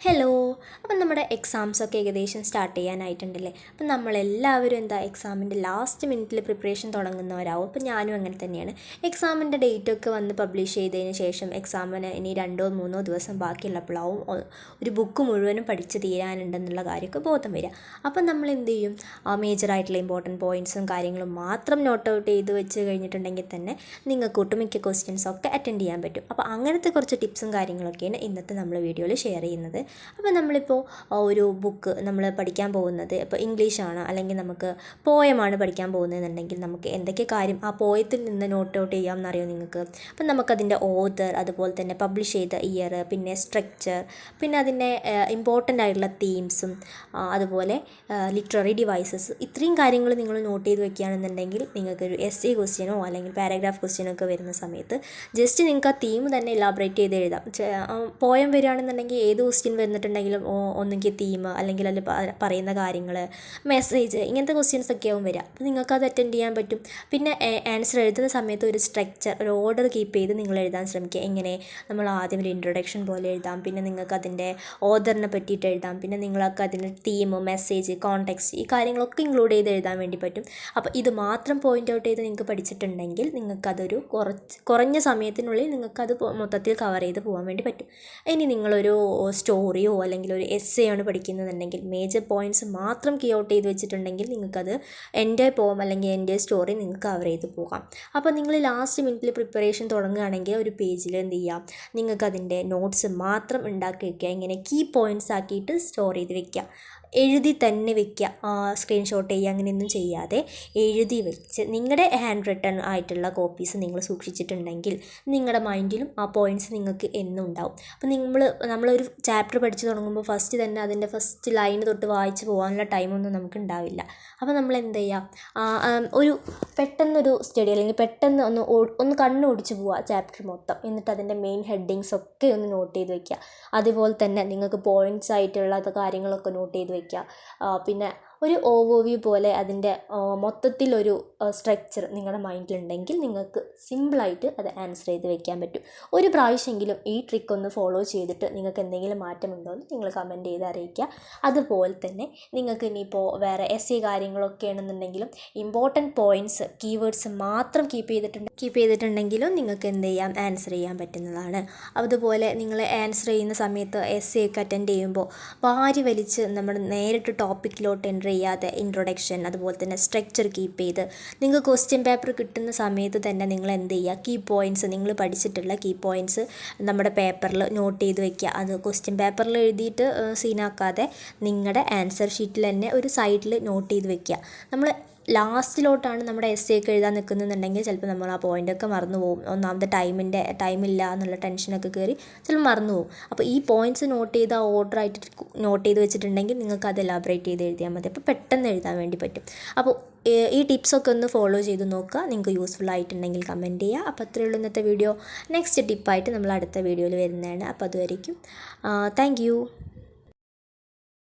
Hello. അപ്പം നമ്മുടെ എക്സാംസൊക്കെ ഏകദേശം സ്റ്റാർട്ട് ചെയ്യാനായിട്ടുണ്ടല്ലേ. അപ്പം നമ്മളെല്ലാവരും എക്സാമിൻ്റെ ലാസ്റ്റ് മിനിറ്റിൽ പ്രിപ്പറേഷൻ തുടങ്ങുന്നവരാവും. അപ്പം ഞാനും അങ്ങനെ തന്നെയാണ്. എക്സാമിൻ്റെ ഡേറ്റൊക്കെ വന്ന് പബ്ലിഷ് ചെയ്തതിന് ശേഷം എക്സാമിന് ഇനി 2-3 ദിവസം ബാക്കിയുള്ളപ്പോഴാവും ഒരു ബുക്ക് മുഴുവനും പഠിച്ച് തീരാനുണ്ടെന്നുള്ള കാര്യമൊക്കെ ബോധം വരിക. അപ്പം നമ്മൾ എന്ത് ചെയ്യും, മേജറായിട്ടുള്ള ഇമ്പോർട്ടൻറ്റ് പോയിൻറ്റ്സും കാര്യങ്ങളും മാത്രം നോട്ട് ഔട്ട് ചെയ്ത് വെച്ച് കഴിഞ്ഞിട്ടുണ്ടെങ്കിൽ തന്നെ നിങ്ങൾക്ക് ഒട്ടുമിക്ക ക്വസ്റ്റ്യൻസൊക്കെ അറ്റൻഡ് ചെയ്യാൻ പറ്റും. അപ്പോൾ അങ്ങനത്തെ കുറച്ച് ടിപ്സും കാര്യങ്ങളൊക്കെയാണ് ഇന്നത്തെ നമ്മൾ വീഡിയോയിൽ ഷെയർ ചെയ്യുന്നത്. അപ്പോൾ നമ്മളിപ്പോൾ ഒരു ബുക്ക് നമ്മൾ പഠിക്കാൻ പോകുന്നത് ഇപ്പോൾ ഇംഗ്ലീഷാണ്, അല്ലെങ്കിൽ നമുക്ക് പോയമാണ് പഠിക്കാൻ പോകുന്നതെന്നുണ്ടെങ്കിൽ നമുക്ക് എന്തൊക്കെ കാര്യം ആ പോയത്തിൽ നിന്ന് നോട്ട് ഔട്ട് ചെയ്യാമെന്നറിയോ നിങ്ങൾക്ക്. അപ്പം നമുക്കതിൻ്റെ ഓതർ, അതുപോലെ തന്നെ പബ്ലിഷ് ചെയ്ത ഇയർ, പിന്നെ സ്ട്രക്ചർ, പിന്നെ അതിൻ്റെ ഇമ്പോർട്ടൻ്റ് ആയിട്ടുള്ള തീംസും, അതുപോലെ ലിറ്റററി ഡിവൈസസ്, ഇത്രയും കാര്യങ്ങൾ നിങ്ങൾ നോട്ട് ചെയ്ത് വെക്കുകയാണെന്നുണ്ടെങ്കിൽ നിങ്ങൾക്കൊരു എസ്സേ ക്വസ്റ്റ്യനോ അല്ലെങ്കിൽ പാരഗ്രാഫ് ക്വസ്റ്റ്യനോ ഒക്കെ വരുന്ന സമയത്ത് ജസ്റ്റ് നിങ്ങൾക്ക് ആ തീം തന്നെ ഇലാബറേറ്റ് ചെയ്ത് എഴുതാം. പോയം വരികയാണെന്നുണ്ടെങ്കിൽ ഏത് ക്വസ്റ്റ്യൻ വന്നിട്ടുണ്ടെങ്കിലും ഒന്നെങ്കിൽ തീം, അല്ലെങ്കിൽ അതിൽ പറയുന്ന കാര്യങ്ങൾ, മെസ്സേജ്, ഇങ്ങനത്തെ ക്വസ്റ്റ്യൻസ് ഒക്കെ ആവും വരിക. അപ്പോൾ നിങ്ങൾക്കത് അറ്റൻഡ് ചെയ്യാൻ പറ്റും. പിന്നെ ആൻസർ എഴുതുന്ന സമയത്ത് ഒരു സ്ട്രക്ചർ, ഒരു ഓർഡർ കീപ്പ് ചെയ്ത് നിങ്ങൾ എഴുതാൻ ശ്രമിക്കുക. എങ്ങനെ നമ്മൾ ആദ്യം ഒരു ഇൻട്രൊഡക്ഷൻ പോലെ എഴുതാം, പിന്നെ നിങ്ങൾക്ക് അതിൻ്റെ ഓതറിനെ പറ്റിയിട്ട് എഴുതാം, പിന്നെ നിങ്ങൾക്ക് അതിൻ്റെ തീം, മെസ്സേജ്, കോണ്ടെക്സ്റ്റ്, ഈ കാര്യങ്ങളൊക്കെ ഇൻക്ലൂഡ് ചെയ്ത് എഴുതാൻ വേണ്ടി പറ്റും. അപ്പോൾ ഇത് മാത്രം പോയിൻ്റ് ഔട്ട് ചെയ്ത് നിങ്ങൾക്ക് പഠിച്ചിട്ടുണ്ടെങ്കിൽ നിങ്ങൾക്കതൊരു കുറഞ്ഞ സമയത്തിനുള്ളിൽ നിങ്ങൾക്കത് മൊത്തത്തിൽ കവർ ചെയ്ത് പോകാൻ വേണ്ടി പറ്റും. ഇനി നിങ്ങളൊരു സ്റ്റോറിയോ അല്ലെങ്കിൽ ഒരു എസ്സേയാണ് പഠിക്കുന്നതെന്നുണ്ടെങ്കിൽ മേജർ പോയിൻറ്റ്സ് മാത്രം കീ ഔട്ട് ചെയ്ത് വെച്ചിട്ടുണ്ടെങ്കിൽ നിങ്ങൾക്കത് എൻ്റെ പോം അല്ലെങ്കിൽ എൻ്റെ സ്റ്റോറി നിങ്ങൾക്ക് കവർ ചെയ്ത് പോകാം. അപ്പോൾ നിങ്ങൾ ലാസ്റ്റ് മിനിറ്റിൽ പ്രിപ്പറേഷൻ തുടങ്ങുകയാണെങ്കിൽ ഒരു പേജിൽ എന്ത് ചെയ്യാം, നിങ്ങൾക്കതിൻ്റെ നോട്ട്സ് മാത്രം ഉണ്ടാക്കി വയ്ക്കുക. ഇങ്ങനെ കീ പോയിൻറ്റ്സ് ആക്കിയിട്ട് സ്റ്റോർ ചെയ്ത് വെക്കുക. എഴുതി തന്നെ വെക്കുക, സ്ക്രീൻഷോട്ട് ചെയ്യുക, അങ്ങനെയൊന്നും ചെയ്യാതെ എഴുതി വെച്ച് നിങ്ങളുടെ ഹാൻഡ് റിട്ടൺ ആയിട്ടുള്ള കോപ്പീസ് നിങ്ങൾ സൂക്ഷിച്ചിട്ടുണ്ടെങ്കിൽ നിങ്ങളുടെ മൈൻഡിലും ആ പോയിൻറ്റ്സ് നിങ്ങൾക്ക് എന്നും ഉണ്ടാവും. അപ്പോൾ നമ്മളൊരു ചാപ്റ്റർ പഠിച്ച് തുടങ്ങുമ്പോൾ ഫസ്റ്റ് തന്നെ അതിൻ്റെ ഫസ്റ്റ് ലൈൻ തൊട്ട് വായിച്ച് പോകാനുള്ള ടൈമൊന്നും നമുക്ക് ഉണ്ടാവില്ല. അപ്പോൾ നമ്മൾ എന്ത് ചെയ്യുക, ഒരു പെട്ടെന്നൊരു സ്റ്റഡി, അല്ലെങ്കിൽ പെട്ടെന്ന് ഒന്ന് കണ്ണോടിച്ച് പോവുക ചാപ്റ്റർ മൊത്തം, എന്നിട്ട് അതിൻ്റെ മെയിൻ ഹെഡിങ്സ് ഒക്കെ ഒന്ന് നോട്ട് ചെയ്ത് വയ്ക്കുക. അതുപോലെ തന്നെ നിങ്ങൾക്ക് പോയിൻറ്റ്സ് ആയിട്ടുള്ള കാര്യങ്ങളൊക്കെ നോട്ട് ചെയ്ത് വയ്ക്കുക. പിന്നെ ഒരു ഓവർവ്യൂ പോലെ അതിൻ്റെ മൊത്തത്തിലൊരു സ്ട്രക്ചർ നിങ്ങളുടെ മൈൻഡിലുണ്ടെങ്കിൽ നിങ്ങൾക്ക് സിമ്പിളായിട്ട് അത് ആൻസർ ചെയ്ത് വെക്കാൻ പറ്റും. ഒരു പ്രാവശ്യമെങ്കിലും ഈ ട്രിക്ക് ഒന്ന് ഫോളോ ചെയ്തിട്ട് നിങ്ങൾക്ക് എന്തെങ്കിലും മാറ്റമുണ്ടോ എന്ന് നിങ്ങൾ കമൻറ്റ് ചെയ്ത് അറിയിക്കുക. അതുപോലെ തന്നെ നിങ്ങൾക്ക് ഇനിയിപ്പോൾ വേറെ എസ്സേ കാര്യങ്ങളൊക്കെ ആണെന്നുണ്ടെങ്കിലും ഇമ്പോർട്ടൻറ്റ് പോയിൻറ്റ്സ്, കീവേഡ്സ് മാത്രം കീപ്പ് ചെയ്തിട്ടുണ്ടെങ്കിലും നിങ്ങൾക്ക് എന്ത് ചെയ്യാം, ആൻസർ ചെയ്യാൻ പറ്റുന്നതാണ്. അതുപോലെ നിങ്ങൾ ആൻസർ ചെയ്യുന്ന സമയത്ത് എസ്സേ ഒക്കെ അറ്റൻഡ് ചെയ്യുമ്പോൾ വാരി വലിച്ച് നമ്മൾ നേരിട്ട് ടോപ്പിക്കിലോട്ട് എൻ്റർ ചെയ്യാതെ ഇൻട്രൊഡക്ഷൻ, അതുപോലെ തന്നെ സ്ട്രക്ചർ കീപ്പ് ചെയ്ത് നിങ്ങൾക്ക് ക്വസ്റ്റ്യൻ പേപ്പർ കിട്ടുന്ന സമയത്ത് തന്നെ നിങ്ങൾ എന്ത് ചെയ്യുക, കീ പോയിൻറ്റ്സ്, നിങ്ങൾ പഠിച്ചിട്ടുള്ള കീ പോയിൻറ്റ്സ് നമ്മുടെ പേപ്പറിൽ നോട്ട് ചെയ്ത് വെക്കുക. അത് ക്വസ്റ്റ്യൻ പേപ്പറിൽ എഴുതിയിട്ട് സീനാക്കാതെ നിങ്ങളുടെ ആൻസർ ഷീറ്റിൽ തന്നെ ഒരു സൈഡിൽ നോട്ട് ചെയ്ത് വെക്കുക. നമ്മൾ ലാസ്റ്റിലോട്ടാണ് നമ്മുടെ എസ്സേ ഒക്കെ എഴുതാൻ നിൽക്കുന്നുണ്ടെങ്കിൽ ചിലപ്പോൾ നമ്മൾ ആ പോയിൻ്റൊക്കെ മറന്നു പോകും. ഒന്നാമത്തെ ടൈമില്ല എന്നുള്ള ടെൻഷനൊക്കെ കയറി ചിലപ്പോൾ മറന്നു പോകും. അപ്പോൾ ഈ പോയിൻറ്റ്സ് നോട്ട് ചെയ്ത് ആ ഓർഡറായിട്ട് നോട്ട് ചെയ്ത് വെച്ചിട്ടുണ്ടെങ്കിൽ നിങ്ങൾക്ക് അത് എലാബറേറ്റ് ചെയ്ത് എഴുതിയാൽ മതി. അപ്പോൾ പെട്ടെന്ന് എഴുതാൻ വേണ്ടി പറ്റും. അപ്പോൾ ഈ ടിപ്സൊക്കെ ഒന്ന് ഫോളോ ചെയ്ത് നോക്കുക. നിങ്ങൾക്ക് യൂസ്ഫുൾ ആയിട്ടുണ്ടെങ്കിൽ കമൻറ്റ് ചെയ്യുക. അപ്പോൾ അത്രയേ ഉള്ളൂ ഇന്നത്തെ വീഡിയോ. നെക്സ്റ്റ് ടിപ്പായിട്ട് നമ്മൾ അടുത്ത വീഡിയോയിൽ വരുന്നതാണ്. അപ്പോൾ അതുവരേക്കും താങ്ക് യു.